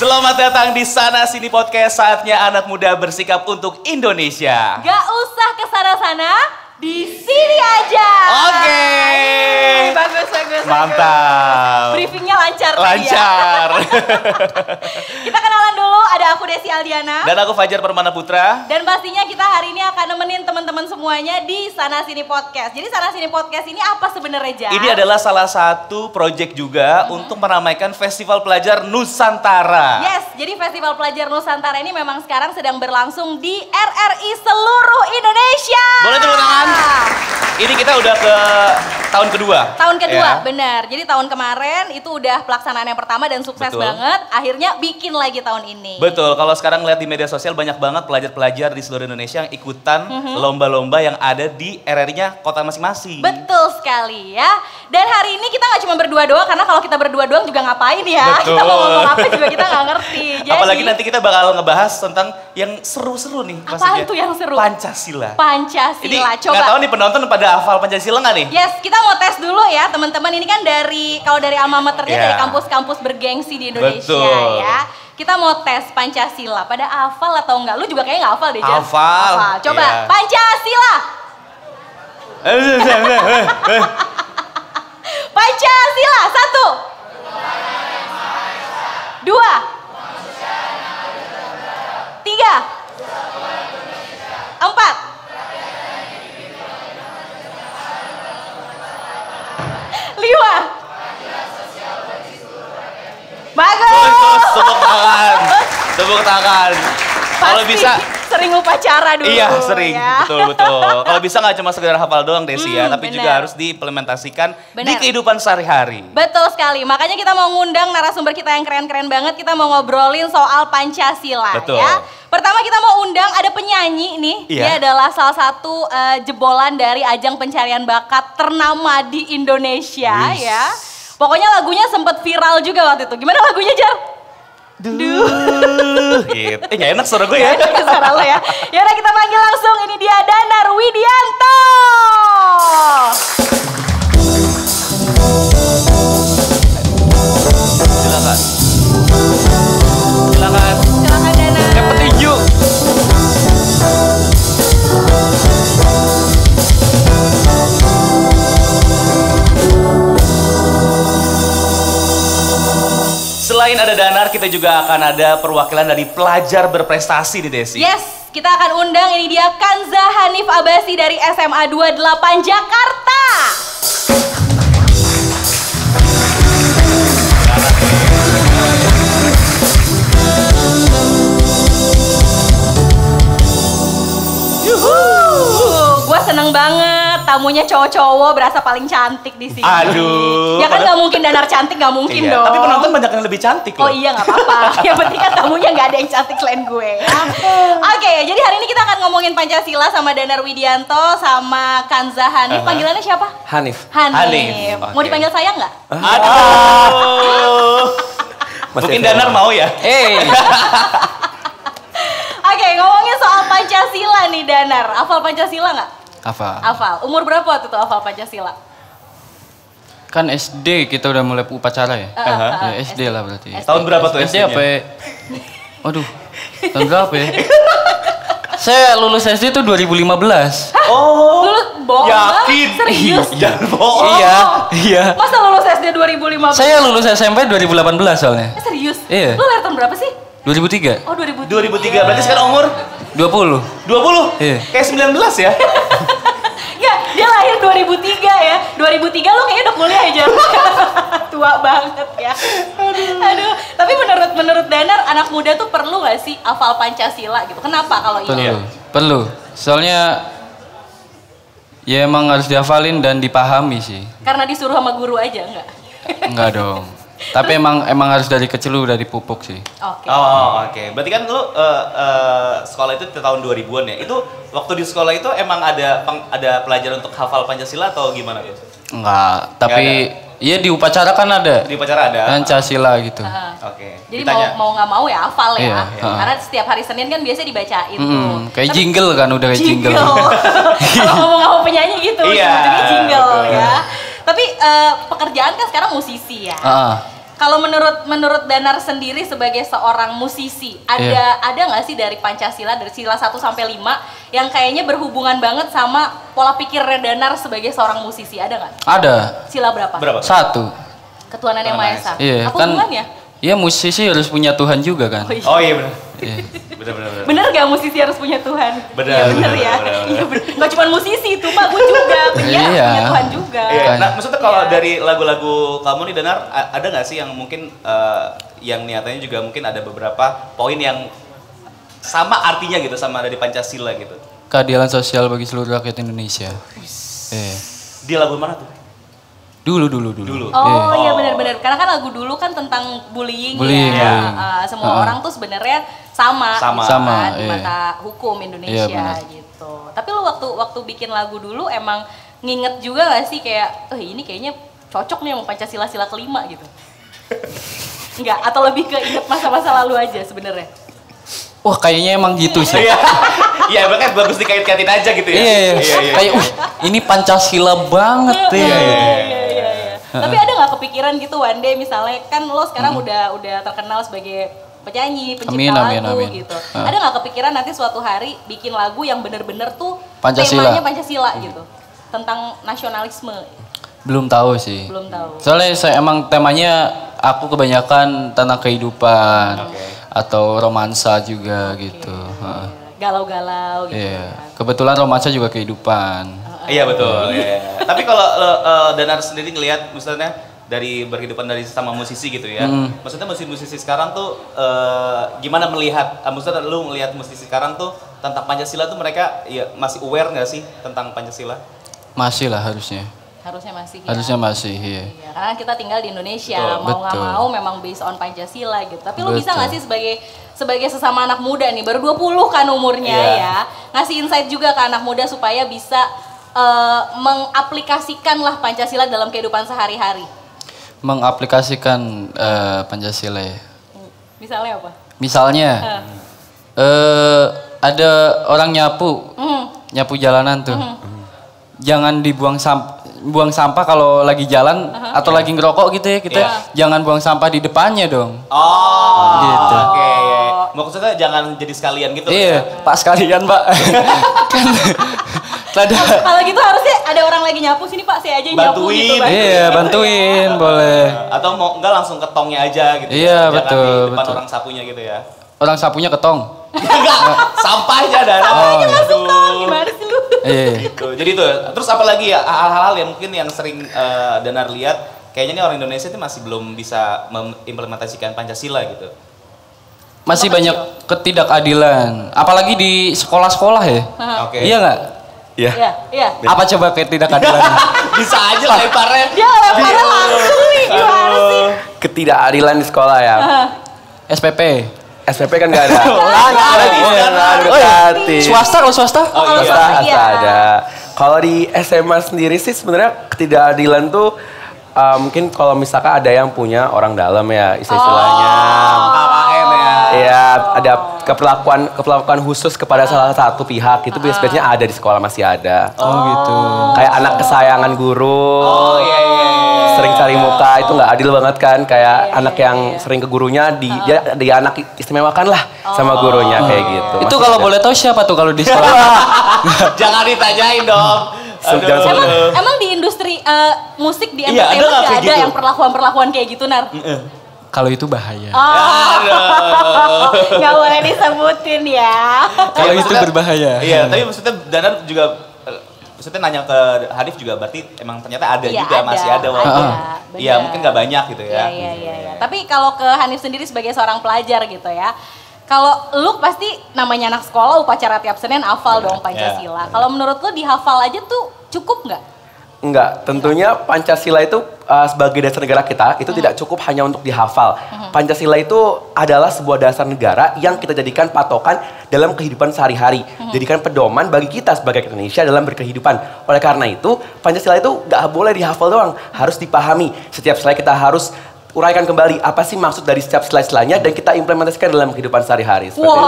Selamat datang di Sana Sini Podcast. Saatnya anak muda bersikap untuk Indonesia. Gak usah kesana-sana, di sini aja. Oke. Bagus. Mantap. Briefingnya lancar. Lancar. Kita kenalan dulu, ada aku Desi Aldiana. Dan aku Fajar Permana Putra. Dan pastinya kita hari ini akan nemenin teman-teman semuanya di Sana Sini Podcast. Jadi Sana Sini Podcast ini apa sebenarnya, Jar? Ini adalah salah satu project juga untuk meramaikan Festival Pelajar Nusantara. Yes, jadi Festival Pelajar Nusantara ini memang sekarang sedang berlangsung di RRI seluruh Indonesia. Boleh tepuk tangan? Ini kita udah ke tahun kedua. Tahun kedua, ya. benar. Jadi tahun kemarin itu udah pelaksanaan yang pertama dan sukses banget. Akhirnya bikin lagi tahun ini. Betul, kalau sekarang lihat di media sosial banyak banget pelajar-pelajar di seluruh Indonesia yang ikutan lomba-lomba yang ada di RRI-nya kota masing-masing. Betul sekali ya. Dan hari ini kita nggak cuma berdua doang, karena kalau kita berdua doang juga ngapain ya. Betul. Kita mau ngomong apa juga kita nggak ngerti. Jadi, apalagi nanti kita bakal ngebahas tentang yang seru-seru nih. Apaan tuh yang seru? Pancasila. Pancasila, Ini coba. nggak tahu nih penonton pada hafal Pancasila nggak nih? Yes, kita mau tes dulu ya teman-teman. Ini kan kalau dari alma maternya Yeah. dari kampus-kampus bergengsi di Indonesia. Betul. Ya. Kita mau tes Pancasila. Pada hafal atau enggak? Lu juga kayaknya nggak hafal deh, Jar. Hafal. Coba, Yeah. Pancasila. Pancasila, 1. 2. 3. 4. 5. Bagus. Tepuk tangan. Kalau Pasti bisa. sering upacara dulu. Iya sering, ya. betul. Kalau bisa nggak cuma sekedar hafal doang Desi ya, tapi bener. juga harus diimplementasikan di Bener. kehidupan sehari-hari. Betul sekali, makanya kita mau ngundang narasumber kita yang keren-keren banget. Kita mau ngobrolin soal Pancasila. Betul. Ya. Pertama kita mau undang ada penyanyi nih. Iya. Dia adalah salah satu jebolan dari ajang pencarian bakat ternama di Indonesia. Wish. Ya. Pokoknya lagunya sempat viral juga waktu itu. Gimana lagunya, Jar? Gitu. Nggak enak suara gue ya. Suara lo ya. Yaudah kita panggil langsung, ini dia Danar Widianto. Silakan. Silakan. Silakan Danar. Yang petinju. Selain ada Danar, kita juga akan ada perwakilan dari pelajar berprestasi nih Desi. Yes, kita akan undang, ini dia Kanza Hanif Abasi dari SMA 28 Jakarta. Gua seneng banget, tamunya cowok-cowok berasa paling cantik di sini. Aduh. Ya kan nggak mungkin Danar cantik, nggak mungkin Iya, dong. tapi penonton banyak yang lebih cantik Oh loh. iya nggak apa-apa. Yang penting kan tamunya nggak ada yang cantik selain gue. Ya. Oke, jadi hari ini kita akan ngomongin Pancasila sama Danar Widianto sama Kanza Hanif. Panggilannya siapa? Hanif. Hanif, Mau oke. dipanggil sayang nggak? Aduh. Mungkin Danar mau ya? Oke, ngomongin soal Pancasila nih Danar. Hafal Pancasila nggak? Apa? Hafal. Umur berapa waktu itu hafal Pancasila? Kan SD kita udah mulai upacara ya? Aha. Ya SD lah berarti. Tahun berapa tuh SD SD-nya? apa ya? Waduh, tahun berapa ya? Saya lulus SD tuh 2015. Oh. Dulu bohong Yakin? banget, serius? Jangan bohong. Iya. Masa lulus SD 2015? Saya lulus SMP 2018 soalnya. Serius? Iya. Lu lahir tahun berapa sih? 2003. Oh 2003. 2003, berarti sekarang umur 20. 20? Iya. Kayak 19 ya? Enggak, dia lahir 2003 ya. 2003 lu kayaknya udah kuliah aja. Tua banget ya. Aduh. Tapi menurut Danar, anak muda tuh perlu gak sih hafal Pancasila gitu? Kenapa kalau Perlu. iya? Perlu. Soalnya ya emang harus dihafalin dan dipahami sih. Karena disuruh sama guru aja enggak? Enggak dong. Tapi emang harus dari kecil lu udah dipupuk sih. Oke. Oh, oke. Berarti kan lu sekolah itu di tahun 2000-an ya? Itu waktu di sekolah itu emang ada pelajaran untuk hafal Pancasila atau gimana tuh? Enggak, tapi iya di upacara kan ada. Di upacara ada? Pancasila gitu. Oke. Jadi Ditanya. mau nggak mau ya hafal ya. Iya, Karena setiap hari Senin kan biasanya dibacain tuh. Kayak jingle kan, udah kayak jingle. Kalau ngomong sama penyanyi gitu, Iya, sebetulnya jingle betul. ya. Tapi pekerjaan kan sekarang musisi ya. Kalau menurut Danar sendiri sebagai seorang musisi, ada nggak sih dari Pancasila, dari sila 1 sampai 5 yang kayaknya berhubungan banget sama pola pikirnya Danar sebagai seorang musisi? Ada nggak? Ada. Sila berapa? 1. Ketuhanan Yang Maha Esa. Iya, Apa kan hubungannya? Iya, musisi harus punya Tuhan juga kan. Oh iya benar. Iya. Benar. Bener gak musisi harus punya Tuhan? Bener, Iya bener bener, ya. bener. Iya bener. Gak cuma musisi itu Pak, gue juga. Penyiar harus Iya. punya Tuhan juga. Iya, nah maksudnya kalau Iya. dari lagu-lagu kamu nih Danar, ada nggak sih yang mungkin yang niatannya juga mungkin ada beberapa poin yang sama artinya gitu sama dari Pancasila gitu? Keadilan sosial bagi seluruh rakyat Indonesia. Di lagu mana tuh? Dulu. Oh iya benar-benar, karena kan lagu dulu kan tentang bullying, Bullying, ya. bullying. Semua orang tuh sebenarnya sama, Sama. gitu Sama, kan, di iya. mata hukum Indonesia Iya, benar. gitu. Tapi lo waktu bikin lagu dulu emang nginget juga gak sih kayak, ini kayaknya cocok nih sama Pancasila sila kelima gitu? Enggak, atau lebih ke inget masa-masa lalu aja sebenarnya? Wah, kayaknya emang gitu sih. Iya, makanya bagus dikait-kaitin aja gitu ya. Iya. Kayak ini Pancasila banget ya. Iya. Tapi ada nggak kepikiran gitu one day misalnya kan lo sekarang udah terkenal sebagai penyanyi, pencipta lagu Amin. gitu. Ada nggak kepikiran nanti suatu hari bikin lagu yang bener-bener tuh Pancasila. temanya Pancasila gitu, tentang nasionalisme? Belum tahu sih. Belum tahu. Soalnya saya emang temanya aku kebanyakan tentang kehidupan atau romansa juga gitu. Galau-galau gitu. Iya. Kebetulan romansa juga kehidupan. Iya betul. Iya. Tapi kalau Danar sendiri ngelihat misalnya dari berkehidupan dari sama musisi gitu ya. Maksudnya musisi sekarang tuh gimana melihat maksudnya lu melihat musisi sekarang tuh tentang Pancasila tuh mereka ya masih aware nggak sih tentang Pancasila? Masih lah harusnya. Harusnya masih ya. Harusnya masih, iya. Iya, karena kita tinggal di Indonesia, Betul. mau nggak Betul. mau memang based on Pancasila gitu. Tapi lo bisa Betul. nggak sih sebagai sesama anak muda nih, baru 20 kan umurnya ya, ngasih insight juga ke anak muda supaya bisa mengaplikasikanlah Pancasila dalam kehidupan sehari-hari. Mengaplikasikan Pancasila ya. Misalnya apa? Misalnya ada orang nyapu jalanan tuh. Jangan buang sampah kalau lagi jalan atau lagi ngerokok gitu ya, kita jangan buang sampah di depannya dong. Oh, Gitu. Oke. Maksudnya jangan jadi sekalian gitu. Iya, Pak sekalian Pak. Kan ada. Kalau gitu harusnya ada orang lagi nyapu, sini Pak saya aja yang nyapu Bantuin. gitu. Iya, bantuin boleh. Atau mau enggak langsung ke tongnya aja gitu. Iya, Jangan betul, di depan betul. orang sapunya gitu ya. Orang sapunya ketong. Enggak, sampahnya Danar. Sampahnya Langsung dong, gimana sih lu? Iya. Gitu. Jadi itu. Terus apa lagi ya hal-hal yang mungkin yang sering Danar lihat kayaknya nih orang Indonesia itu masih belum bisa mengimplementasikan Pancasila gitu. Masih banyak ketidakadilan, apalagi di sekolah-sekolah ya. Oke. Iya nggak? Iya, iya. Apa coba ketidakadilan? Bisa aja leparnya. Dia lemparnya langsung nih, gimana sih? Ketidakadilan di sekolah ya. SPP. SPP kan nggak ada. Swasta kalau swasta? Oh iya. Iya. Ada. Kalau di SMA sendiri sih sebenarnya ketidakadilan tuh mungkin kalau misalkan ada yang punya orang dalam ya istilahnya. KKN ya. Iya, ada keperlakuan khusus kepada salah satu pihak itu biasanya ada di sekolah masih ada. Oh gitu. Kayak anak kesayangan guru. Oh iya. Sering cari muka itu nggak adil banget kan, kayak anak yang sering ke gurunya dia anak istimewakan lah sama gurunya kayak gitu. Itu Masih kalau ada. boleh tahu siapa tuh kalau di sekolah? Jangan ditanyain dong. Jangan Aduh. sebut. Emang di industri musik di Iya, ada entertainment nggak nggak kayak ada gitu? yang perlakuan-perlakuan kayak gitu, Nar? Kalau itu bahaya. Oh, nggak boleh disebutin ya. Kalau itu maksudnya- berbahaya. Iya, tapi maksudnya Danar juga maksudnya nanya ke Hanif juga berarti emang ternyata ada Iya, juga masih ada walaupun bener. iya mungkin nggak banyak gitu ya. Iya. Tapi kalau ke Hanif sendiri sebagai seorang pelajar gitu ya, kalau lu pasti namanya anak sekolah upacara tiap Senin hafal dong Pancasila. Kalau menurut lu dihafal aja tuh cukup nggak? Enggak, tentunya Pancasila itu sebagai dasar negara kita itu tidak cukup hanya untuk dihafal. Pancasila itu adalah sebuah dasar negara yang kita jadikan patokan dalam kehidupan sehari-hari. Jadikan pedoman bagi kita sebagai Indonesia dalam berkehidupan. Oleh karena itu, Pancasila itu nggak boleh dihafal doang, harus dipahami. Setiap slide kita harus uraikan kembali apa sih maksud dari setiap slide-nya dan kita implementasikan dalam kehidupan sehari-hari. Seperti itu.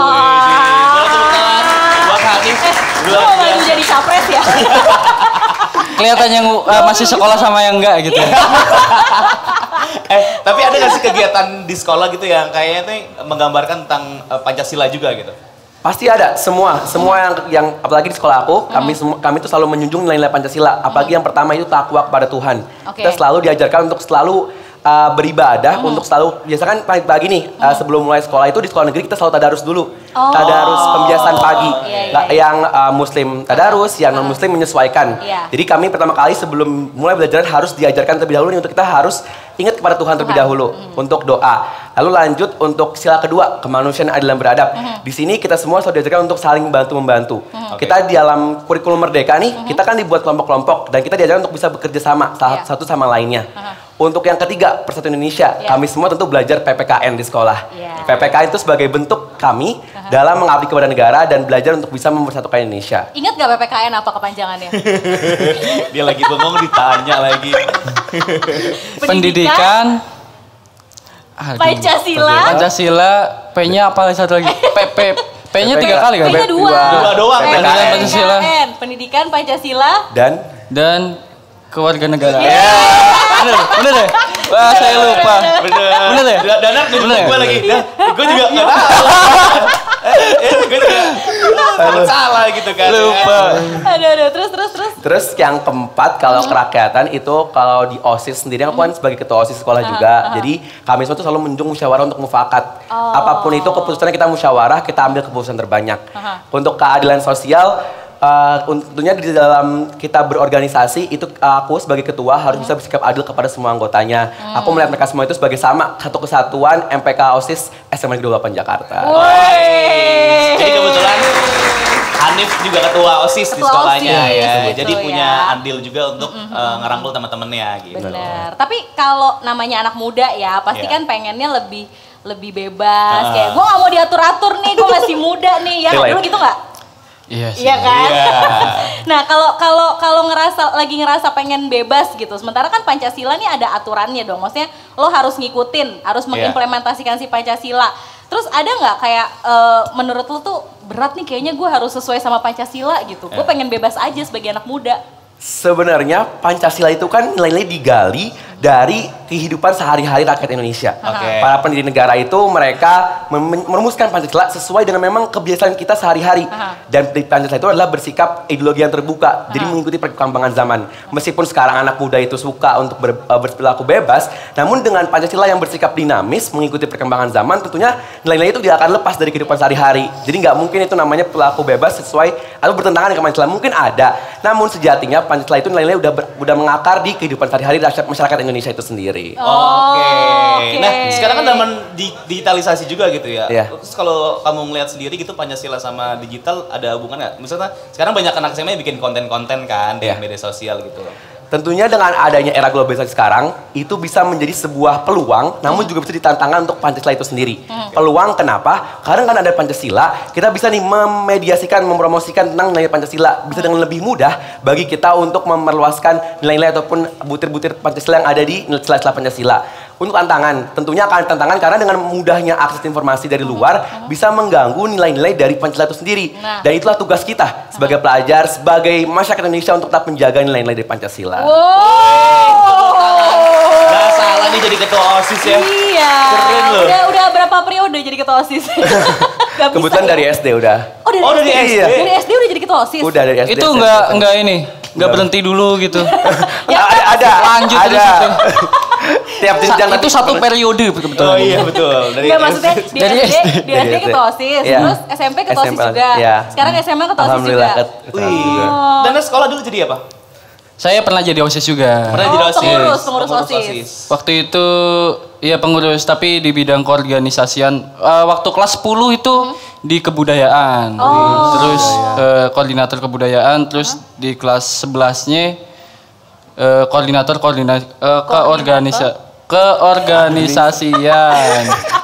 Buat Hanif. Lu mau maju jadi capres ya? Kelihatan yang masih sekolah sama yang enggak gitu. Tapi ada nggak sih kegiatan di sekolah gitu yang kayaknya tuh menggambarkan tentang Pancasila juga gitu? Pasti ada, semua yang apalagi di sekolah aku, kami tuh selalu menjunjung nilai-nilai Pancasila. Apalagi yang pertama itu takwa kepada Tuhan. Kita selalu diajarkan untuk selalu beribadah, untuk selalu biasakan pagi nih sebelum mulai sekolah itu di sekolah negeri kita selalu tadarus dulu. Tadarus pembiasaan pagi. Yang muslim tadarus, yang non muslim menyesuaikan. Jadi kami pertama kali sebelum mulai belajar harus diajarkan terlebih dahulu nih, untuk kita harus ingat kepada Tuhan terlebih dahulu untuk doa. Lalu lanjut untuk sila kedua, kemanusiaan adil dan beradab. Di sini kita semua selalu diajarkan untuk saling membantu. Kita di dalam kurikulum Merdeka nih, kita kan dibuat kelompok-kelompok dan kita diajarkan untuk bisa bekerja sama satu sama lainnya. Untuk yang ketiga, Persatuan Indonesia, kami semua tentu belajar PPKN di sekolah. PPKN itu sebagai bentuk kami dalam mengabdi kepada negara dan belajar untuk bisa mempersatukan Indonesia. Ingat gak PPKN apa kepanjangannya? Dia lagi bengong ditanya lagi. Pendidikan. Pancasila, P-nya apa lagi satu lagi? P-nya 3 kali kan? P-nya 2. Dua doang. Pendidikan Pancasila. Pendidikan Pancasila. Dan kewarganegaraan. Bener deh. Wah, saya lupa. Bener deh. Danar bener gue lagi. Gue juga nggak tahu. Gue juga salah gitu kan. Lupa. Aduh, terus. Terus yang keempat, kalau kerakyatan itu kalau di OSIS sendiri, aku kan sebagai ketua OSIS sekolah juga. Jadi kami semua tuh selalu menjunjung musyawarah untuk mufakat. Apapun itu keputusannya kita musyawarah, kita ambil keputusan terbanyak. Untuk keadilan sosial, tentunya di dalam kita berorganisasi itu aku sebagai ketua harus bisa bersikap adil kepada semua anggotanya. Aku melihat mereka semua itu sebagai sama, satu kesatuan MPK OSIS SMA Negeri 28 Jakarta. Jadi kebetulan Hanif juga ketua OSIS di sekolahnya ya. Gitu, jadi punya andil juga untuk ngerangkul teman-temannya gitu. Bener. Tapi kalau namanya anak muda ya, pasti kan pengennya lebih bebas. Kayak gue gak mau diatur-atur nih, gue masih muda nih. Ya dulu gitu gak? Iya sih. Iya kan? Nah, kalau ngerasa pengen bebas gitu. Sementara kan Pancasila nih ada aturannya dong. Maksudnya lo harus ngikutin, harus mengimplementasikan si Pancasila. Terus ada nggak kayak menurut lo tuh berat nih kayaknya gue harus sesuai sama Pancasila gitu. Gue pengen bebas aja sebagai anak muda. Sebenarnya Pancasila itu kan nilai-nilai digali dari kehidupan sehari-hari rakyat Indonesia. Para pendiri negara itu mereka merumuskan Pancasila sesuai dengan memang kebiasaan kita sehari-hari. Dan Pancasila itu adalah bersikap ideologi yang terbuka, jadi mengikuti perkembangan zaman. Meskipun sekarang anak muda itu suka untuk berperilaku bebas, namun dengan Pancasila yang bersikap dinamis, mengikuti perkembangan zaman, tentunya nilai-nilai itu tidak akan lepas dari kehidupan sehari-hari. Jadi nggak mungkin itu namanya perilaku bebas sesuai atau bertentangan dengan Pancasila. Mungkin ada, namun sejatinya Pancasila itu nilai-nilai udah mengakar di kehidupan sehari-hari masyarakat Indonesia itu sendiri. Oke. Nah, sekarang kan zaman digitalisasi juga gitu ya. Terus kalau kamu ngelihat sendiri gitu Pancasila sama digital ada hubungan nggak? Misalnya sekarang banyak anak SMA bikin konten-konten kan di media sosial gitu. Tentunya dengan adanya era globalisasi sekarang, itu bisa menjadi sebuah peluang, namun juga bisa ditantangkan untuk Pancasila itu sendiri. Peluang kenapa? Karena kan ada Pancasila, kita bisa nih memediasikan, mempromosikan tentang nilai Pancasila. Bisa dengan lebih mudah bagi kita untuk memerluaskan nilai-nilai ataupun butir-butir Pancasila yang ada di sela-sela Pancasila. Untuk tantangan, tentunya akan tantangan karena dengan mudahnya akses informasi dari luar bisa mengganggu nilai-nilai dari Pancasila itu sendiri. Dan itulah tugas kita sebagai pelajar, sebagai masyarakat Indonesia untuk tetap menjaga nilai-nilai dari Pancasila. Gak salah nih jadi ketua OSIS ya. Iya. Keren loh. Udah berapa periode jadi ketua OSIS? Kebetulan dari SD udah. Oh dari SD? Iya. Dari SD udah jadi ketua OSIS? Udah dari SD. Itu nggak berhenti dulu gitu. Ada. Lanjut terus gitu. Tiap jenjang itu satu periode betul. Oh iya betul. Enggak maksudnya di SD ketua OSIS, terus SMP ketua OSIS juga. Sekarang SMA ketua OSIS juga. Dan sekolah dulu jadi apa? Saya pernah jadi OSIS juga. Pernah jadi OSIS. Pengurus OSIS. Waktu itu iya pengurus tapi di bidang keorganisasian. Waktu kelas 10 itu di kebudayaan. Terus koordinator kebudayaan, terus di kelas 11-nya koordinator keorganisasian.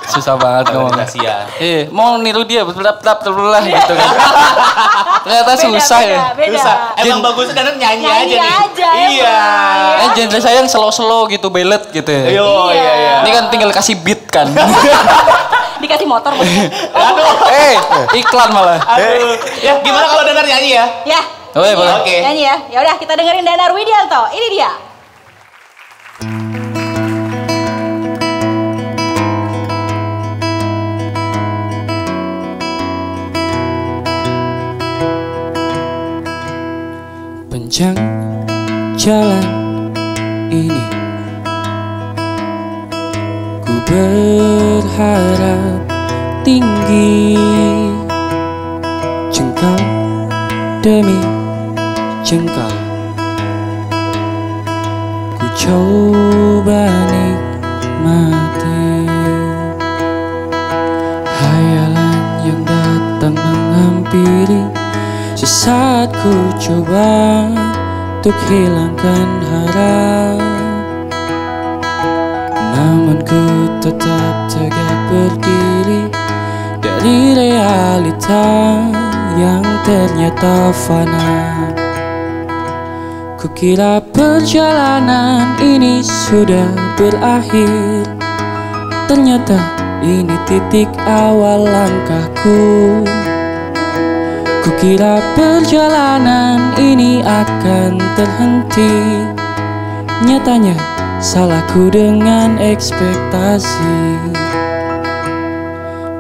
Susah banget ngomongnya. Mau niru dia betul-betul gitu kan. Ternyata susah ya. Susah. Emang bagusnya kadang nyanyi aja nih. Iya. Genre saya yang slow-slow gitu, ballet gitu ya. Iya. Ini kan tinggal kasih beat kan. Dikasih motor maksudnya. Iklan malah. Aduh. Ya, gimana kalau Danar nyanyi ya? Ya. Boleh. Oke. Nyanyi ya. Ya udah kita dengerin Danar Widianto. Ini dia. Panjang jalan ini, ku berharap tinggi, jengkal demi jengkal, ku coba nikmati hayalan yang datang menghampiri. Sesaat ku coba untuk hilangkan harap, namun ku tetap tegak berdiri dari realita yang ternyata fana. Kukira perjalanan ini sudah berakhir, ternyata ini titik awal langkahku. Kukira perjalanan ini akan terhenti, nyatanya salahku dengan ekspektasi.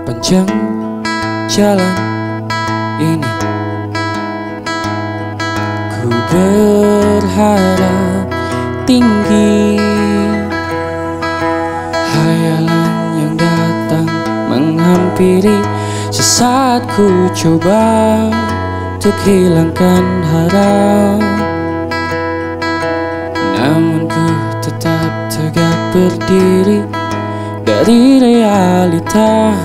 Panjang jalan ini, ku berharap tinggi, hayalan yang datang menghampiri. Sesaat ku coba untuk hilangkan harap, namun ku tetap tegak berdiri dari realita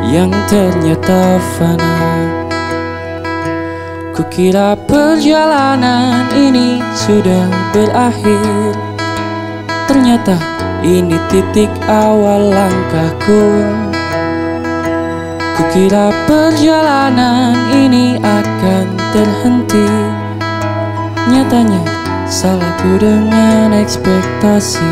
yang ternyata fana. Kukira perjalanan ini sudah berakhir, ternyata ini titik awal langkahku. Kukira perjalanan ini akan terhenti, nyatanya salahku dengan ekspektasi.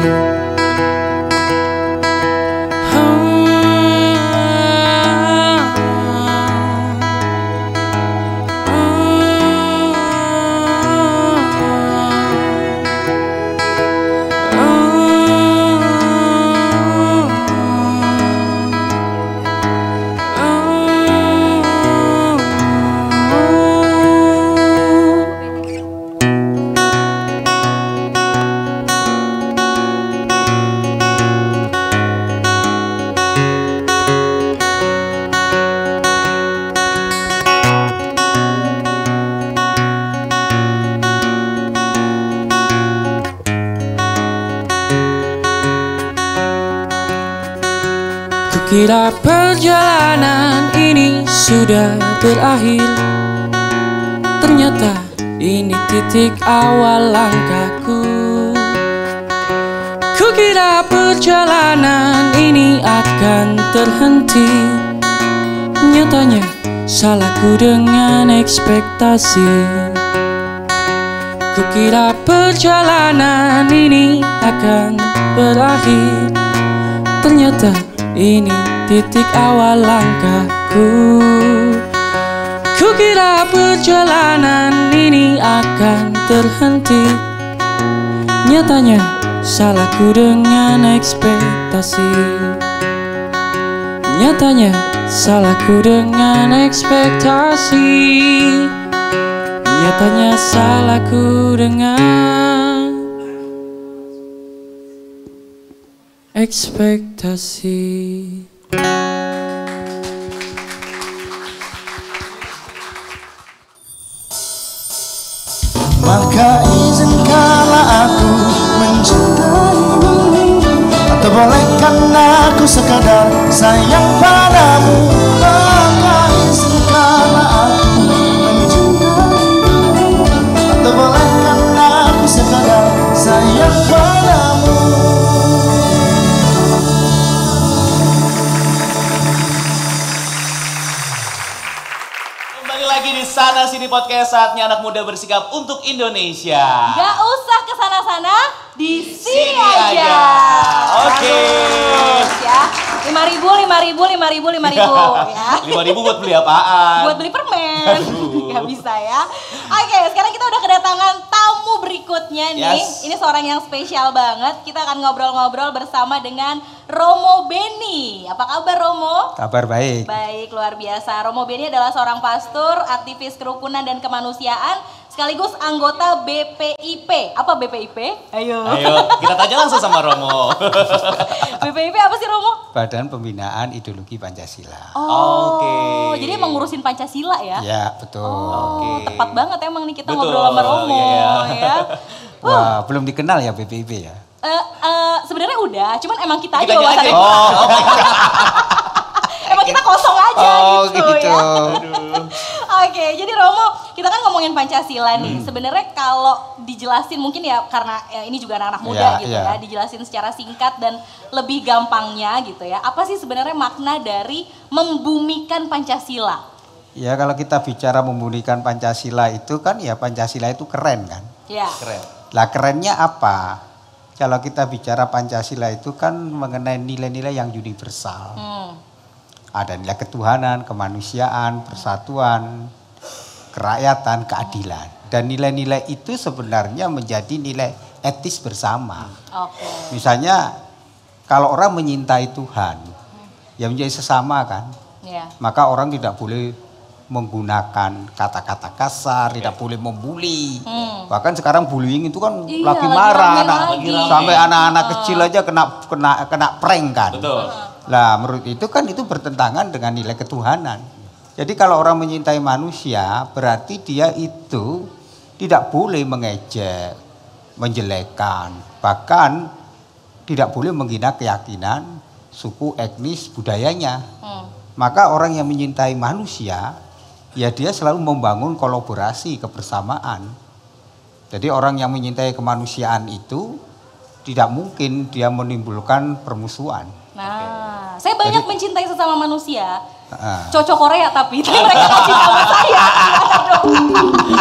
Kukira perjalanan ini sudah berakhir, ternyata ini titik awal langkahku. Kukira perjalanan ini akan terhenti, nyatanya salahku dengan ekspektasi. Kukira perjalanan ini akan berakhir, ternyata ini titik awal langkahku. Kukira perjalanan ini akan terhenti, nyatanya salahku dengan ekspektasi. Nyatanya salahku dengan ekspektasi. Nyatanya salahku dengan ekspektasi. Maka izinkanlah aku mencintaimu, atau bolehkan aku sekadar sayang padamu. Maka izinkanlah aku mencintaimu, atau bolehkan aku sekadar sayang padamu. Lagi di Sana Sini Podcast, saatnya anak muda bersikap untuk Indonesia. Gak usah kesana-sana, di sini aja. Oke. Ya, 5.000 ya. 5.000 buat beli apaan? Buat beli permen. Gak bisa ya. Oke, sekarang kita udah kedatangan tamu berikutnya nih. Yes. Ini seorang yang spesial banget. Kita akan ngobrol-ngobrol bersama dengan Romo Beni. Apa kabar Romo? Kabar baik. Baik, luar biasa. Romo Beni adalah seorang pastor, aktivis kerukunan dan kemanusiaan, sekaligus anggota BPIP. Apa BPIP? Ayo. Ayo, kita tanya langsung sama Romo. BPIP apa sih Romo? Badan Pembinaan Ideologi Pancasila. Oke. Jadi emang ngurusin Pancasila ya? Ya, betul. Oh, Oke. tepat banget emang nih kita Betul, ngobrol sama Romo iya. ya. Wah, belum dikenal ya BPIP ya? Sebenarnya udah, cuman emang kita aja Kitanya wawasannya. aja. Emang kita kosong aja gitu ya. Aduh. Oke, jadi Romo, kita kan ngomongin Pancasila nih. Sebenarnya kalau dijelasin mungkin ya karena ya, ini juga anak-anak muda Iya, gitu iya. ya, dijelasin secara singkat dan lebih gampangnya gitu ya. Apa sih sebenarnya makna dari membumikan Pancasila? Ya kalau kita bicara membumikan Pancasila itu kan ya Pancasila itu keren kan. Ya. Keren. Lah kerennya apa? Kalau kita bicara Pancasila itu kan mengenai nilai-nilai yang universal. Ada nilai ketuhanan, kemanusiaan, persatuan, kerakyatan, keadilan. Dan nilai-nilai itu sebenarnya menjadi nilai etis bersama. Oke. Misalnya kalau orang menyintai Tuhan, ya menjadi sesama kan. Ya. Maka orang tidak boleh menggunakan kata-kata kasar, tidak boleh membuli. Bahkan sekarang bullying itu kan Iya, lagi lagi marah, rame anak, lagi. sampai anak-anak kecil aja kena prank kan. Betul. Lah menurut itu kan itu bertentangan dengan nilai ketuhanan. Jadi kalau orang menyintai manusia berarti dia itu tidak boleh mengejek, menjelekkan, bahkan tidak boleh menghina keyakinan, suku, etnis, budayanya. Maka orang yang menyintai manusia, ya dia selalu membangun kolaborasi, kebersamaan. Jadi orang yang menyintai kemanusiaan itu tidak mungkin dia menimbulkan permusuhan. Nah, saya banyak mencintai sesama manusia. Heeh. Cocok Korea tapi mereka gak cinta sama saya.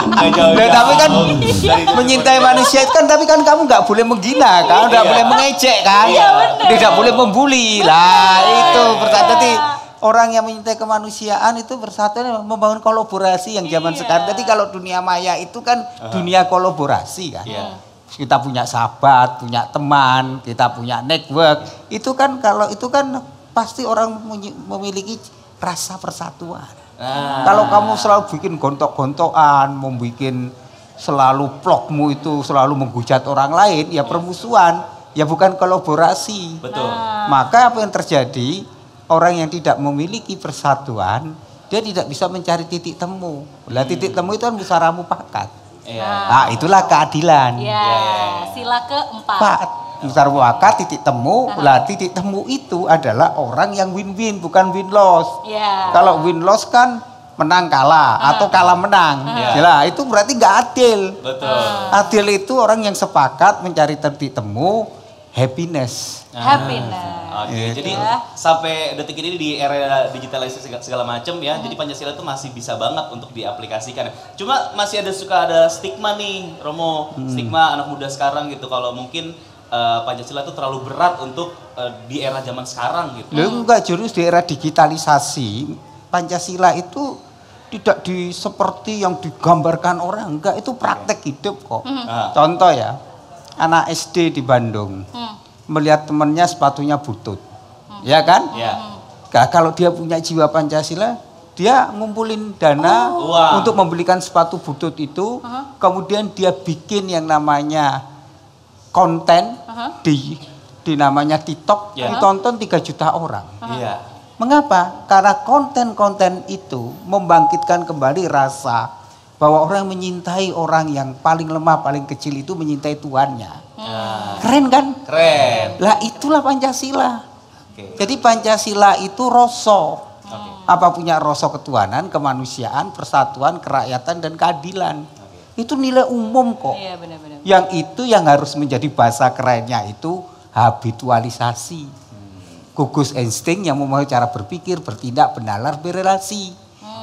Nggak jauh-jauh. Nah, tapi kan Dari- menyintai manusia itu kan tapi kan kamu nggak boleh menghina kan, nggak Iya. boleh mengejek kan, Iya, bener. tidak boleh membuli lah itu bersatu. Jadi orang yang menyintai kemanusiaan itu bersatu membangun kolaborasi yang zaman Iya. sekarang. Jadi kalau dunia maya itu kan dunia kolaborasi kan. Iya. Kita punya sahabat, punya teman, kita punya network. Itu kan kalau itu kan pasti orang memiliki rasa persatuan. Nah. Kalau kamu selalu bikin gontok-gontokan, membuat selalu vlogmu itu selalu menghujat orang lain, ya permusuhan, ya bukan kolaborasi. Betul. Maka apa yang terjadi? Orang yang tidak memiliki persatuan, dia tidak bisa mencari titik temu. Lah titik temu itu kan musyawarah mufakat. Iya. Nah, itulah keadilan. Ya, sila keempat. Pak, musyawarah mufakat titik temu, lah titik temu itu adalah orang yang win-win bukan win-loss. Ya. Kalau win-loss kan menang kalah atau kalah menang. Lah itu berarti nggak adil. Betul. Adil itu orang yang sepakat mencari titik temu happiness. Happiness. Oke, jadi Ya. sampai detik ini di era digitalisasi segala macam ya, jadi Pancasila itu masih bisa banget untuk diaplikasikan. Cuma masih suka ada stigma nih, Romo, stigma anak muda sekarang gitu kalau mungkin Pancasila itu terlalu berat untuk di era zaman sekarang gitu. Lalu enggak jurus di era digitalisasi Pancasila itu tidak seperti yang digambarkan orang, enggak, itu praktek hidup kok. Contoh ya, anak SD di Bandung melihat temannya sepatunya butut, ya kan? Ya. Nah, kalau dia punya jiwa Pancasila, dia ngumpulin dana Wah. untuk membelikan sepatu butut itu, kemudian dia bikin yang namanya konten di namanya TikTok, Ya. ditonton 3 juta orang. Iya. Mengapa? Karena konten-konten itu membangkitkan kembali rasa bahwa orang menyintai orang yang paling lemah, paling kecil itu menyintai Tuhannya. Keren kan? Keren. Lah itulah Pancasila. Oke. Jadi Pancasila itu rasa. Oke. Apa punya rasa ketuhanan, kemanusiaan, persatuan, kerakyatan, dan keadilan. Itu nilai umum kok. Iya benar-benar. Yang itu yang harus menjadi bahasa kerennya itu habitualisasi. Gugus insting yang memahami cara berpikir, bertindak, bernalar, berrelasi.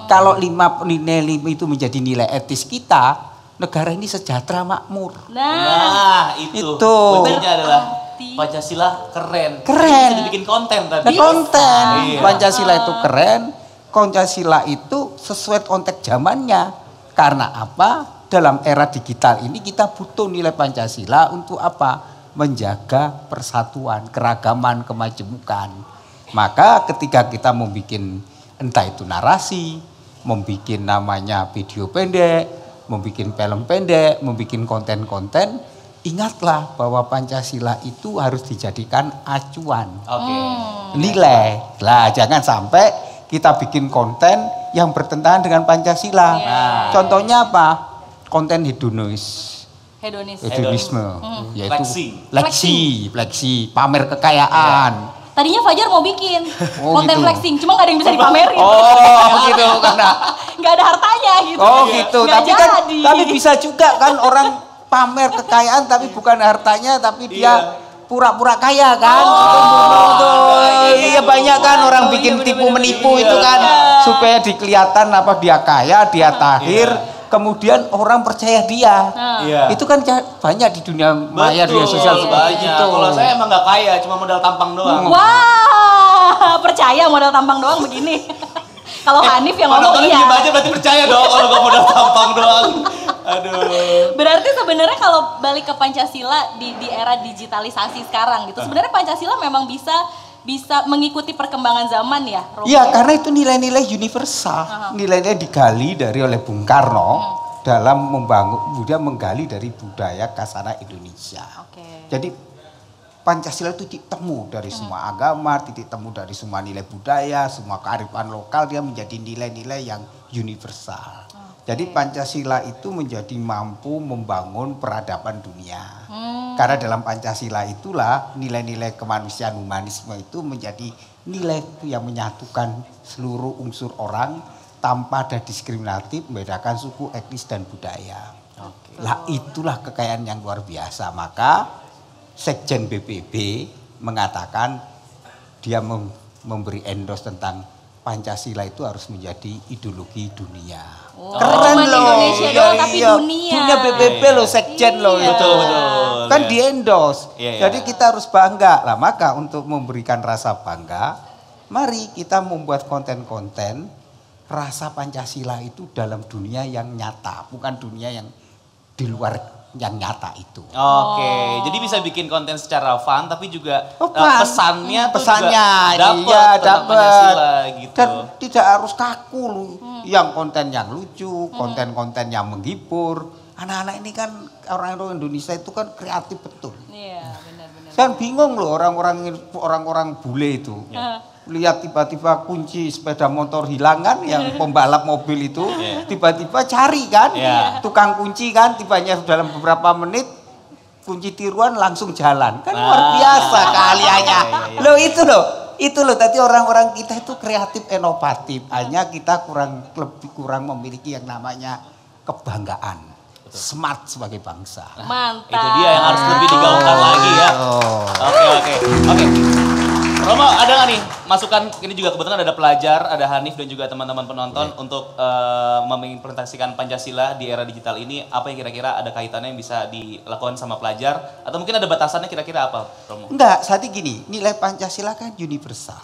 Kalau nilai 5 itu menjadi nilai etis kita, negara ini sejahtera makmur. Nah, itu. Itu. Kuncinya adalah Berarti- Pancasila keren. Keren. Bisa dibikin konten Nah, tadi. konten Iya. Pancasila itu keren, Pancasila itu sesuai konteks zamannya. Karena apa? Dalam era digital ini kita butuh nilai Pancasila untuk apa? Menjaga persatuan, keragaman, kemajemukan. Maka ketika kita membuat entah itu narasi, membuat namanya video pendek, membuat film pendek, membuat konten-konten, ingatlah bahwa Pancasila itu harus dijadikan acuan. Oke. Nilai. Lah jangan sampai kita bikin konten yang bertentangan dengan Pancasila. Contohnya apa? Konten hedonisme, yaitu fleksi, pamer kekayaan. Tadinya Fajar mau bikin konten gitu. flexing, cuma nggak ada yang bisa dipamerin. Gitu karena. Nggak ada hartanya gitu. Gitu. Nggak Tapi bisa juga kan orang pamer kekayaan tapi bukan hartanya, tapi dia pura-pura kaya kan. Iya banyak kan orang bikin tipu menipu itu kan supaya dikelihatan apa dia kaya, dia tahir. Kemudian orang percaya dia. Itu kan banyak di dunia maya, dunia sosial seperti itu. Kalau saya emang nggak kaya, cuma modal tampang doang. Wah, percaya modal tampang doang begini. Kalau Hanif yang ngomong iya. Diem aja berarti percaya dong kalau nggak modal tampang doang. Aduh. Berarti sebenarnya kalau balik ke Pancasila di era digitalisasi sekarang gitu, sebenarnya Pancasila memang bisa mengikuti perkembangan zaman ya, Romo? Iya, karena itu nilai-nilai universal. Nilai-nilai digali oleh Bung Karno dalam menggali dari budaya Kasana Indonesia. Jadi Pancasila itu titik temu dari semua agama, titik temu dari semua nilai budaya, semua kearifan lokal, dia menjadi nilai-nilai yang universal. Jadi Pancasila itu menjadi mampu membangun peradaban dunia. Karena dalam Pancasila itulah nilai-nilai kemanusiaan humanisme itu menjadi nilai yang menyatukan seluruh unsur orang tanpa ada diskriminatif, membedakan suku, etnis, dan budaya. Lah itulah kekayaan yang luar biasa. Maka Sekjen BPB mengatakan dia memberi endorse tentang Pancasila itu harus menjadi ideologi dunia. Keren loh. Indonesia doang tapi dunia. Dunia BPB loh, Sekjen loh. Betul. Kan di endorse. Iya. Jadi kita harus bangga. Lah maka untuk memberikan rasa bangga, mari kita membuat konten-konten rasa Pancasila itu dalam dunia yang nyata, bukan dunia yang di luar yang nyata itu. Oke, jadi bisa bikin konten secara fun tapi juga pesannya dapat gitu. Dan tidak harus kaku loh. Yang konten yang lucu, konten-konten yang menghibur. Anak-anak ini kan orang-orang Indonesia itu kan kreatif betul. Iya, benar-benar. Saya bingung loh orang-orang bule itu. Lihat tiba-tiba kunci sepeda motor hilang kan, yang pembalap mobil itu tiba-tiba cari kan, tukang kunci kan, tibanya dalam beberapa menit kunci tiruan langsung jalan kan, luar biasa keahliannya. Loh itu loh tadi orang-orang kita itu kreatif inovatif, hanya kita kurang memiliki yang namanya kebanggaan. Smart sebagai bangsa. Mantap. Itu dia yang harus lebih digaungkan lagi ya. Oke. Romo, ada nggak nih masukan, ini juga kebetulan ada pelajar, ada Hanif dan juga teman-teman penonton untuk mengimplementasikan Pancasila di era digital ini, apa yang kira-kira ada kaitannya yang bisa dilakukan sama pelajar? Atau mungkin ada batasannya kira-kira apa, Romo? Enggak, saat gini, nilai Pancasila kan universal.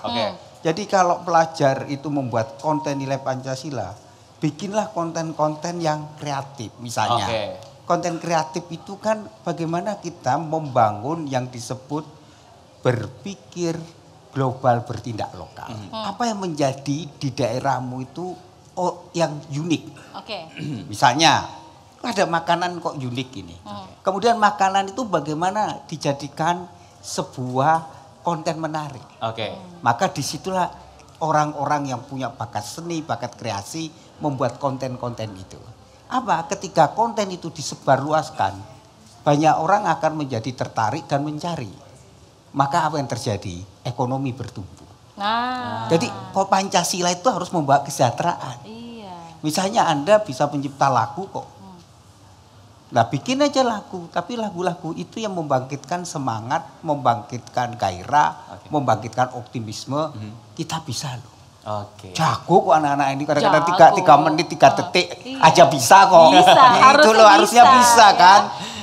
Jadi kalau pelajar itu membuat konten nilai Pancasila, bikinlah konten-konten yang kreatif misalnya. Konten kreatif itu kan bagaimana kita membangun yang disebut berpikir global bertindak lokal. Apa yang menjadi di daerahmu itu yang unik. Misalnya ada makanan kok unik ini. Kemudian makanan itu bagaimana dijadikan sebuah konten menarik. Maka disitulah orang-orang yang punya bakat seni, bakat kreasi membuat konten-konten itu. Apa? Ketika konten itu disebarluaskan, banyak orang akan menjadi tertarik dan mencari. Maka apa yang terjadi? Ekonomi bertumbuh. Jadi Pancasila itu harus membawa kesejahteraan. Misalnya Anda bisa mencipta lagu kok. Nah bikin aja lagu, tapi lagu-lagu itu yang membangkitkan semangat, membangkitkan gairah, membangkitkan optimisme, kita bisa loh. Jago kok anak-anak ini, kadang-kadang 3 menit, 3 detik aja bisa kok. Itu loh harusnya bisa kan.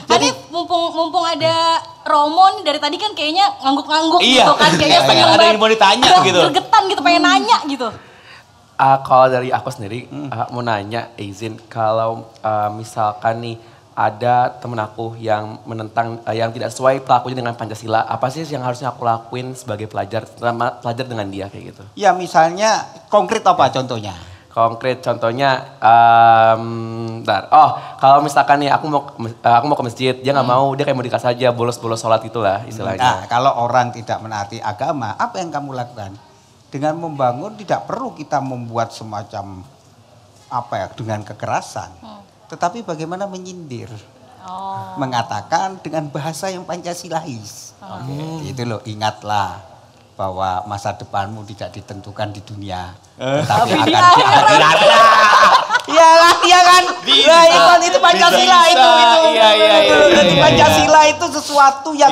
Jadi mumpung ada Romo nih dari tadi kan kayaknya ngangguk-ngangguk gitu kan, kayaknya pengen ada yang mau ditanya gitu. Gergetan gitu, pengen nanya gitu. Kalau dari aku sendiri mau nanya, izin kalau misalkan nih ada temen aku yang menentang, yang tidak sesuai pelakunya dengan Pancasila, apa sih yang harusnya aku lakuin sebagai pelajar dengan dia kayak gitu? Ya misalnya konkret apa contohnya? Konkret contohnya, bentar. Oh, kalau misalkan nih aku mau ke masjid, dia nggak mau, dia kayak mau dikasih aja bolos-bolos sholat itulah istilahnya. Nah, kalau orang tidak menaati agama, apa yang kamu lakukan? Dengan membangun tidak perlu kita membuat semacam apa ya dengan kekerasan, tetapi bagaimana menyindir, mengatakan dengan bahasa yang Pancasilais. Itu loh, ingatlah bahwa masa depanmu tidak ditentukan di dunia, tapi akan di akhirat. Iyalah, iya kan? Itu Pancasila itu. Jadi Pancasila itu sesuatu yang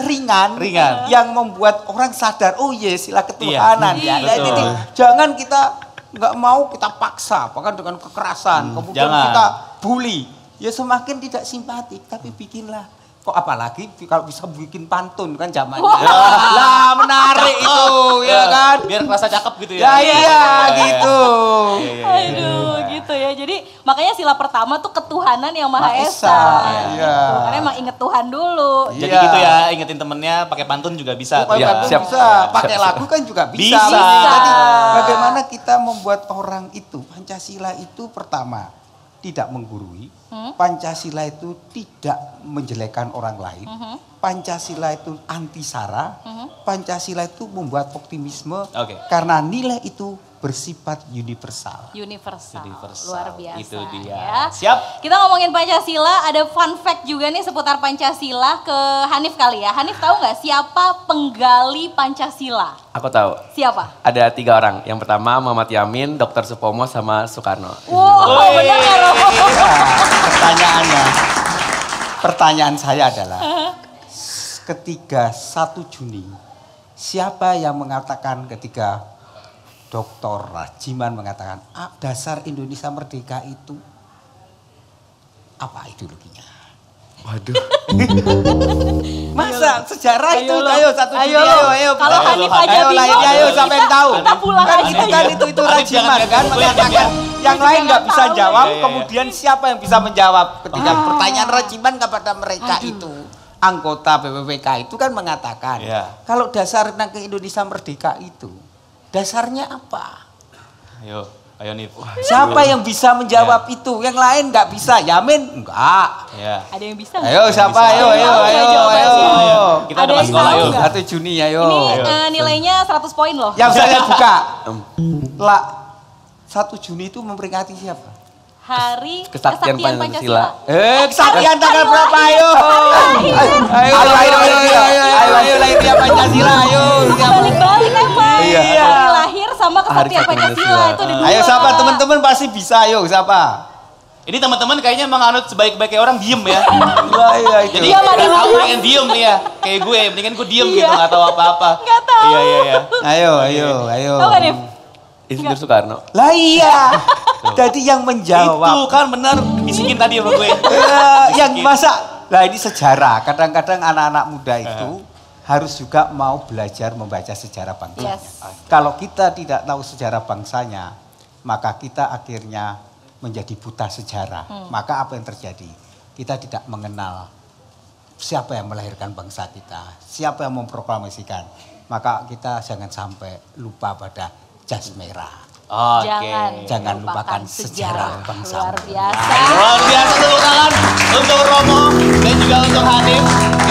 ringan, yang membuat orang sadar, oh iya sila ketuhanan. Jadi jangan kita nggak mau kita paksa, bahkan dengan kekerasan, kemudian kita bully. Ya semakin tidak simpatik, tapi bikinlah. Kok apalagi kalau bisa bikin pantun kan zamannya. Lah menarik itu, ya kan? Biar kerasa cakep gitu ya. Iya gitu. Aduh, gitu ya. Jadi makanya sila pertama tuh ketuhanan yang Maha Esa. Iya. Karena emang inget Tuhan dulu. Jadi gitu ya, ingetin temennya pakai pantun juga bisa. Siap. Bisa, pakai lagu kan juga bisa. Jadi bagaimana kita membuat orang itu, Pancasila itu pertama tidak menggurui, Pancasila itu tidak menjelekkan orang lain, Pancasila itu anti sara, Pancasila itu membuat optimisme, karena nilai itu bersifat universal. Universal. Luar biasa. Itu dia. Ya. Siap. Kita ngomongin Pancasila, ada fun fact juga nih seputar Pancasila ke Hanif kali ya. Hanif tahu nggak siapa penggali Pancasila? Aku tahu. Siapa? Ada 3 orang. Yang pertama Muhammad Yamin, Dr. Supomo, sama Soekarno. Wow, benar nggak Roh? Pertanyaan saya adalah, ketika 1 Juni, siapa yang mengatakan ketika Dr. Rajiman mengatakan dasar Indonesia merdeka itu apa ideologinya? Waduh. Masa sejarah itu ayo 1 Juni ayo. Kalau Hanif aja bingung. Ayo sampai tahu. Kita pulang Kan aja. itu kan itu Rajiman kan mengatakan yang lain nggak bisa jawab, kemudian siapa yang bisa menjawab ketika pertanyaan Rajiman kepada mereka itu? Anggota BPPK itu kan mengatakan kalau dasar ke Indonesia merdeka itu dasarnya apa? Ayo Nif. Siapa yang bisa menjawab itu? Yang lain nggak bisa. Yamin enggak. Ada yang bisa? Ayo siapa? Ayo. Kita ada pas sekolah yuk. 1 Juni ayo. Ini nilainya 100 poin loh. Yang saya buka. Lah 1 Juni itu memperingati siapa? Hari Kesaktian Pancasila. Kesaktian tanggal berapa? Ayo lahir ya Pancasila. Ayo. Balik-balik emang. Hari lahir sama kesaktian Pancasila itu ada 2. Ayo siapa teman-teman pasti bisa. Ayo siapa? Ini teman-teman kayaknya menganut sebaik-baiknya orang diem ya. Jadi Iya, aku pengen diem nih ya. Kayak gue, mendingan gue diem gitu, gak tahu apa-apa. Nggak tahu. Iya. Ayo. Tahu nggak Nif? Insinyur Soekarno. Lah iya. Jadi yang menjawab. Itu kan benar bisikin tadi sama gue. Yang masa. Lah ini sejarah. Kadang-kadang anak-anak muda itu harus juga mau belajar membaca sejarah bangsanya. Kalau kita tidak tahu sejarah bangsanya, maka kita akhirnya menjadi buta sejarah. Maka apa yang terjadi? Kita tidak mengenal siapa yang melahirkan bangsa kita, siapa yang memproklamasikan. Maka kita jangan sampai lupa pada jas merah. Jangan lupakan sejarah bangsa. Luar biasa. Luar biasa, tepuk tangan untuk Romo dan juga untuk Hanif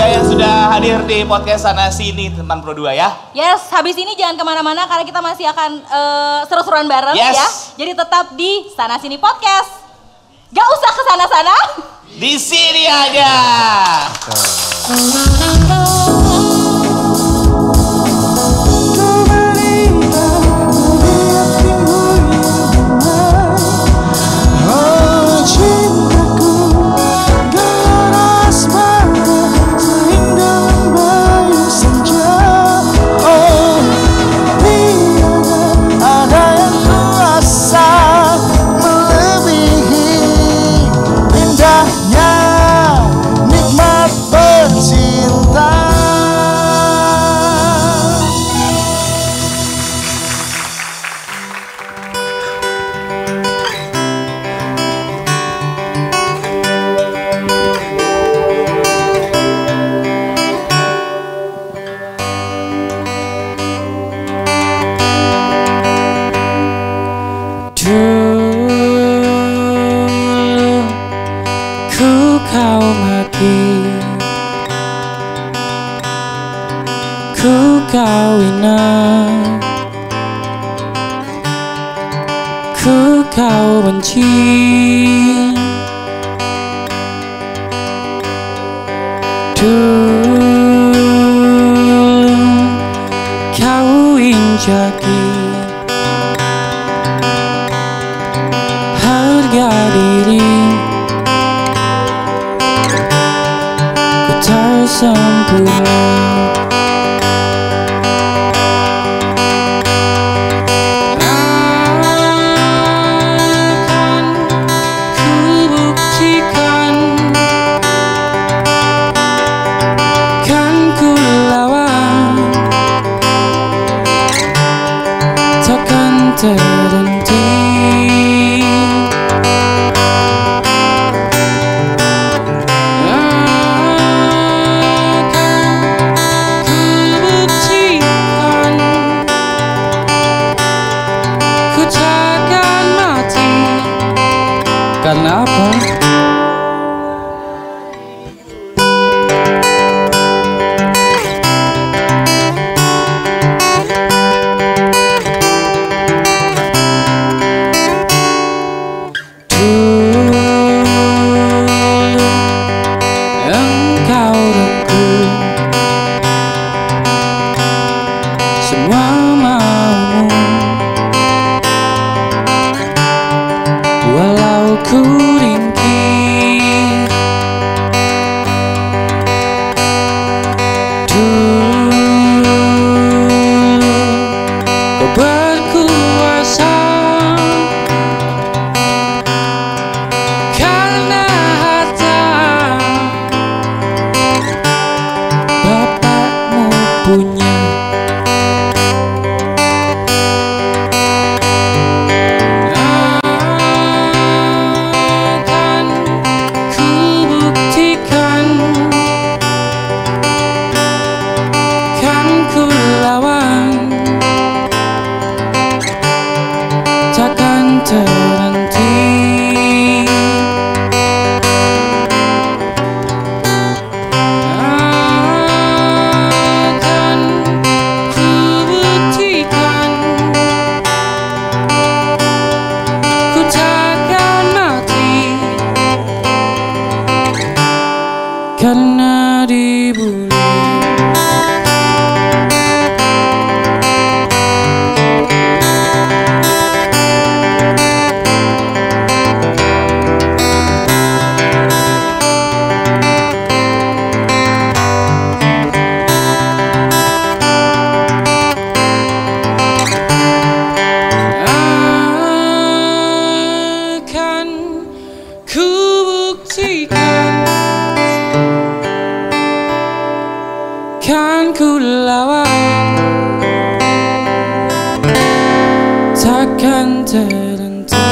yang sudah hadir di podcast Sana Sini Teman Pro 2 ya. Yes, habis ini jangan kemana-mana karena kita masih akan seru-seruan bareng ya. Jadi tetap di Sana Sini Podcast. Gak usah ke sana-sana. Di sini aja. Indahnya nikmat bercinta. perkawinan, ku kau benci. Dulu kau injaki harga diri, ku tak sempurna. Akan ku buktikan, kan ku lawan, takkan terhenti. Karena apa? Dulu engkau dan ku semua maumu, walau ku ringkih. Dulu kau berkuasa, karena harta bapakmu punya. Terhenti. Akan ku buktikan, ku takkan mati karena dibuli. Ku buktikan, kan ku lawan, takkan terhenti.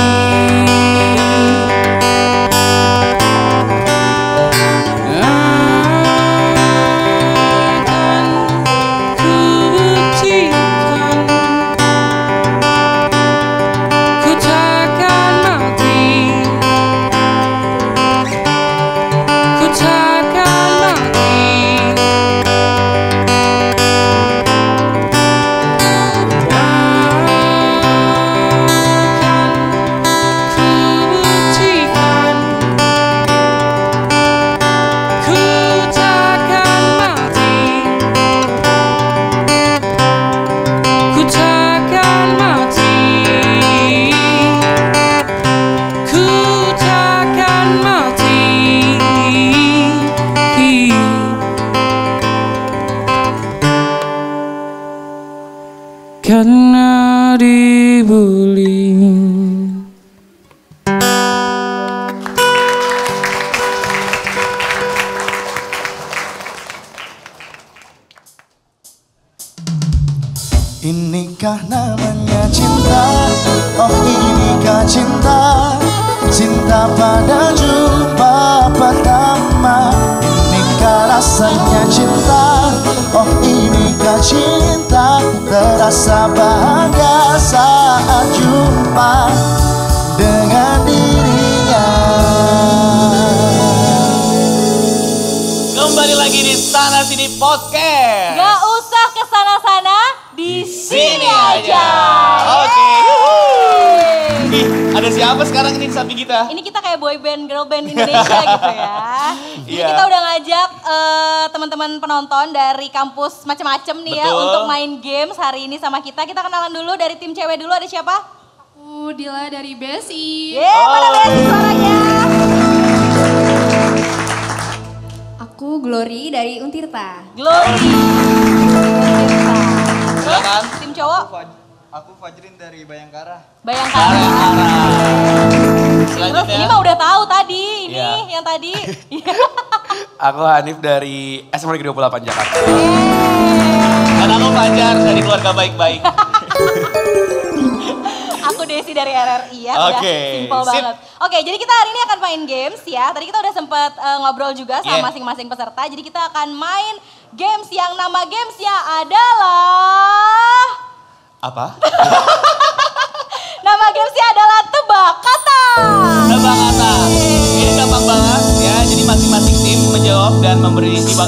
Akan ku buktikan, ku takkan mati, ku takkan mati. Karena dibuli. Inikah namanya cinta? Oh inikah cinta? Cinta pada jumpa pertama. Inikah rasanya cinta? Oh inikah cinta? Terasa bahagia saat jumpa dengan dirinya. Kembali lagi di Sana Sini Podcast. Gak usah kesana-sana. aja. Oke. Ih, ada siapa sekarang ini di samping kita? Ini kita kayak boy band, girl band Indonesia gitu ya. Jadi Iya. kita udah ngajak teman-teman penonton dari kampus macem-macem nih ya Betul. untuk main games hari ini sama kita. Kita kenalan dulu dari tim cewek dulu, ada siapa? Aku Dila dari BSI. Mana BSI suaranya? Aku Glory dari Untirta. Glory. Terus Silakan. tim cowok? Aku Fajrin dari Bayangkara. Bayangkara. Terus Selanjutnya. ini mah udah tahu tadi, ini Iya. yang tadi. Aku Hanif dari SMA Negeri 28 Jakarta. Dan aku Fajar dari keluarga baik-baik. Aku Desi dari RRI ya, udah Oke, simple sip. banget. Oke, jadi kita hari ini akan main games ya. Tadi kita udah sempet ngobrol juga sama Yeah. masing-masing peserta. Jadi kita akan main games yang nama gamesnya adalah... Apa? Nama gamesnya adalah tebak kata. Tebak kata. Ini gampang banget ya. Jadi masing-masing tim menjawab dan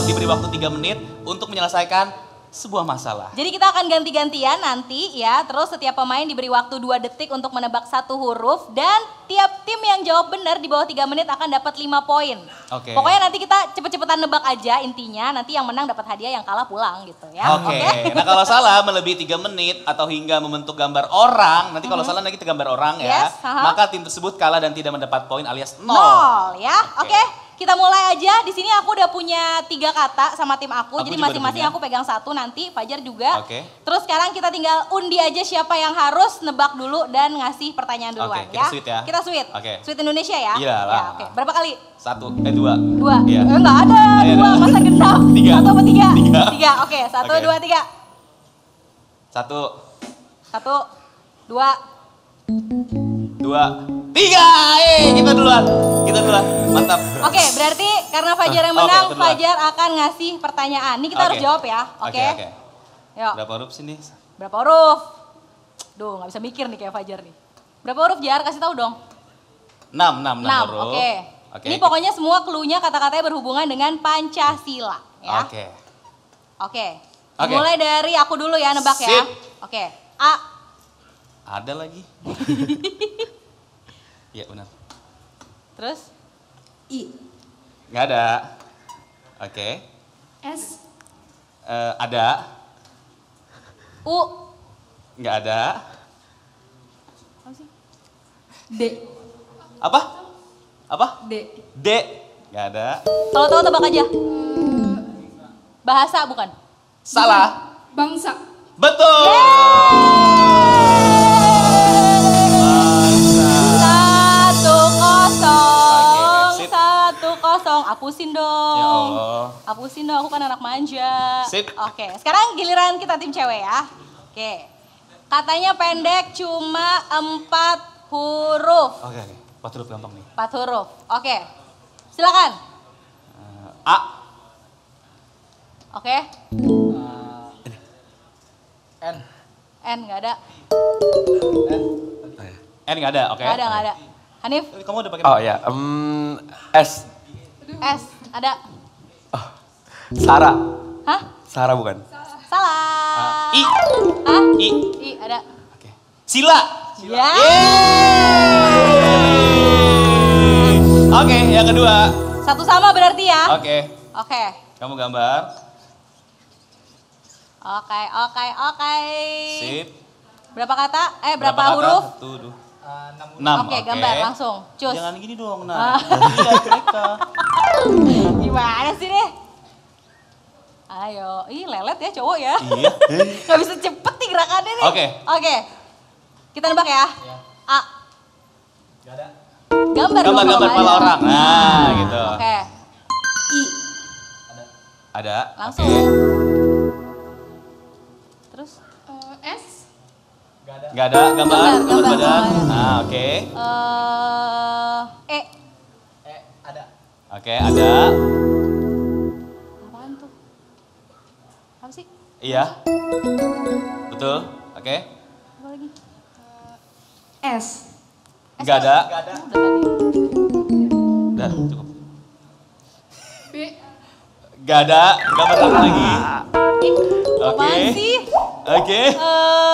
diberi waktu 3 menit untuk menyelesaikan sebuah masalah. Jadi kita akan ganti-gantian nanti ya. Terus setiap pemain diberi waktu 2 detik untuk menebak 1 huruf. Dan tiap tim yang jawab benar di bawah 3 menit akan dapat 5 poin. Oke. Pokoknya nanti kita cepet-cepetan nebak aja intinya. Nanti yang menang dapat hadiah, yang kalah pulang gitu ya. Oke. Nah kalau salah melebihi 3 menit atau hingga membentuk gambar orang. Nanti kalau salah nanti kita gambar orang ya. Yes, aha. Maka tim tersebut kalah dan tidak mendapat poin alias 0. Nol ya. Oke. Oke. Kita mulai aja. Di sini aku udah punya 3 kata sama tim aku. Aku Jadi juga udah masing-masing punya. aku pegang 1 nanti. Fajar juga. Oke. Terus sekarang kita tinggal undi aja siapa yang harus nebak dulu dan ngasih pertanyaan duluan Oke, kita ya. sweet ya. Kita sweet. Oke. Sweet Indonesia ya. Iya lah. Ya, oke. Berapa kali? 2. 2. Iya. Enggak ada. Ayo, 2 dah. masa genap. 3. 1 apa 3? 3. 3. Oke. 1, Oke. 2, 3. 1, 1, 2. 2, 3. Kita duluan. Mantap. Oke, berarti karena Fajar yang Oke, menang, kedua. Fajar akan ngasih pertanyaan. Ini kita Oke. harus jawab ya. Oke. Oke. Yuk. Berapa huruf sini? Berapa huruf? Duh, nggak bisa mikir nih kayak Fajar nih. Berapa huruf Jar? Kasih tahu dong. 6 6. huruf. Oke. Oke. Ini pokoknya semua clue-nya kata-katanya berhubungan dengan Pancasila ya. Oke. Oke. Oke. Mulai dari aku dulu ya nebak ya. Sip. Oke. A. Ada lagi. Iya benar. Terus I. Nggak ada. Oke. S. Ada. U. Nggak ada. D. Apa? Apa? D. D. Nggak ada. Kalau tahu tebak aja. Bahasa bukan? Salah. Bangsa. Betul. Satu kosong. Oke, sip. 1-0. Hapusin dong. Ya Allah. Hapusin dong, aku kan anak manja. Sip. Oke, sekarang giliran kita tim cewek ya. Oke. Katanya pendek cuma 4 huruf. Oke. 4 huruf gampang nih. 4 huruf. Oke. Silakan. A. Oke. N. N nggak ada. N nggak ada. Oke. Nggak ada, nggak ada. Hanif, Kamu udah pakai? Oh ya, S. S, ada. Sarah. Hah? Sarah bukan? Salah. I. Hah? I. I, ada. Oke. Sila. Ya. Oke, yang kedua. Satu sama berarti ya. Oke. Oke. Kamu gambar. Oke, oke, oke. Sip. Berapa kata? Berapa kata? huruf? 1, 2, 6 6. Oke, gambar langsung. Cus. Jangan gini dong, nah. Lihat mereka. Gimana sih deh? Ayo, ih lelet ya cowok ya. Iya. Gak bisa cepet nih gerakannya nih. Oke. Oke. Kita nebak ya. A. Gak ada. Gambar dong. Gambar kalau kepala ada. orang. Nah, gitu. Oke. I. Ada. Langsung. Oke. Terus. S. Gak ada. Nggak ada gambar, Gambar, badan. gambar. Nah, oke. E. Ada. Oke, ada. Apaan tuh? Apa sih? Iya. Betul. Oke. Apa lagi? S. Nggak ada. Gak ada. Udah tadi. Udah, cukup. B. Nggak ada. Gambar satu lagi. Ih, Oke. apaan sih? Oke.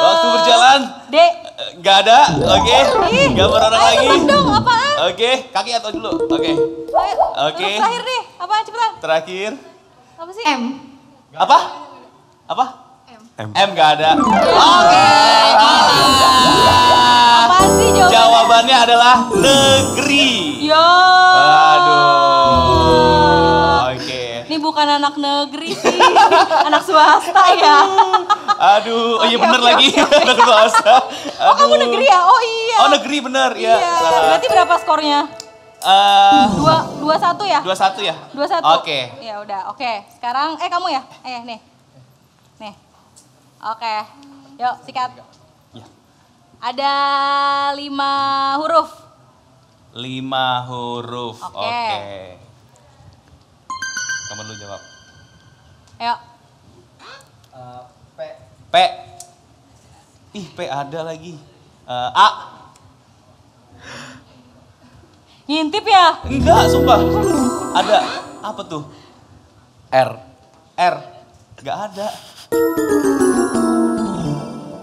Waktu berjalan. D. Nggak ada. Oke. Gambar orang lagi. Tebak dong, apaan? Oke. Kaki atau dulu? Oke. Ayo, Oke. terakhir deh, apaan cepetan? Terakhir. Apa sih? M. Apa? Apa? M. M nggak ada. Oke. Apaan sih jawabannya? Jawabannya adalah negeri. Yo. Aduh. Oke. Ini bukan anak negeri sih, anak swasta ya. Aduh, oh iya Oke, bener oke, lagi. oke. Anak swasta. Oh kamu Aduh. negeri ya? Oh iya. Oh negeri bener, ya. Iya. Salah. Berarti berapa skornya? 2-1 ya? 21 ya? 2-1. Oke. Ya udah, oke. Sekarang kamu ya? Nih. Nih. Oke. Yuk, sikat. Ya. Ada 5 huruf. 5 huruf. Oke. Oke. Kamu dulu jawab. Ayo. P. P. Ih, P ada lagi. A. Ngintip ya? Enggak, sumpah. Ada. Apa tuh? R. R. Enggak ada.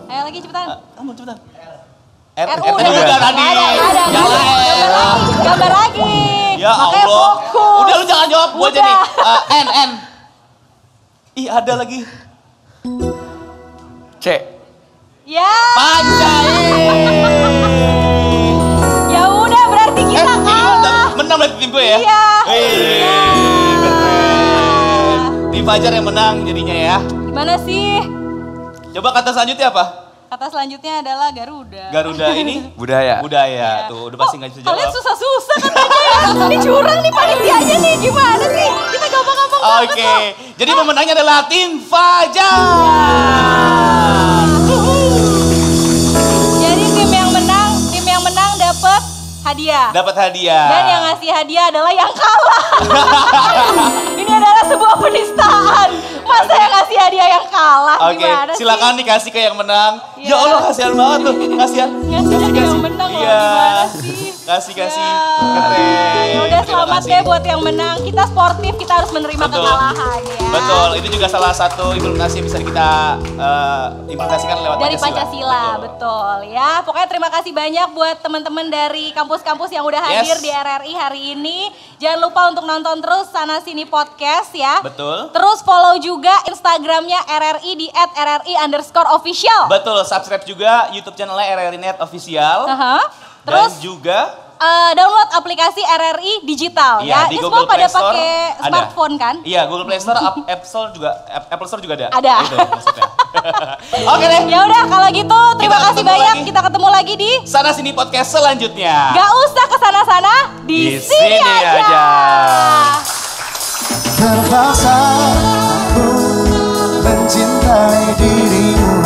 Ayo lagi cepetan. Kamu cepetan. R R udah tadi. Gambar lagi. Gambar lagi. Ya Makanya Allah. fokus. Udah lu jangan jawab gua aja Udah. nih. N. Ih, ada lagi. C. Ya. Pancain. Ya udah berarti kita kalah. Menang berarti tim gue ya? Iya. Iya. Tim Fajar yang menang jadinya ya. Gimana sih? Coba kata selanjutnya apa? Kata selanjutnya adalah Garuda. Garuda ini? Budaya. Budaya. Tuh, udah pasti nggak bisa jawab. Kalian susah-susah katanya ya. Ini curang nih panitianya nih. Gimana sih? Kita gampang-gampang banget Oke, kok. jadi pemenangnya adalah tim Fajar. Jadi tim yang menang dapat hadiah. Dapat hadiah. Dan yang ngasih hadiah adalah yang kalah. Ini adalah sebuah penistaan. Masa yang ngasih hadiah yang kalah? Oke, Gimana sih? silakan dikasih ke yang menang. Iya. Ya Allah, kasihan banget tuh. Kasihan. Ngasih ke yang menang loh, Iya. gimana sih? Kasih. Ya. Keren. Ya udah Terima selamat kasih. deh buat yang menang. Kita sportif, kita harus menerima Betul. kekalahan ya. Betul, itu juga salah satu implementasi yang bisa kita implementasikan lewat Dari Pancasila, betul ya. Pokoknya terima kasih banyak buat teman-teman dari kampus-kampus yang udah hadir Yes. di RRI hari ini. Jangan lupa untuk nonton terus Sana Sini Podcast ya. Betul. Terus follow juga Instagramnya RRI di @RRI_official. Betul, subscribe juga YouTube channelnya RRI Net Official. Aha. Dan Terus juga download aplikasi RRI Digital Iya, ya. di Ini Google semua pada Play Store pakai ada. smartphone kan? Iya, Google Play Store, Apple Store juga ada. Ada. Itu maksudnya. Oke deh. Ya udah kalau gitu terima Kita kasih ketemu banyak. lagi. kita ketemu lagi di Sana Sini Podcast selanjutnya. Gak usah kesana-sana, di Di sini sini aja. aja. Terpaksa aku mencintai dirimu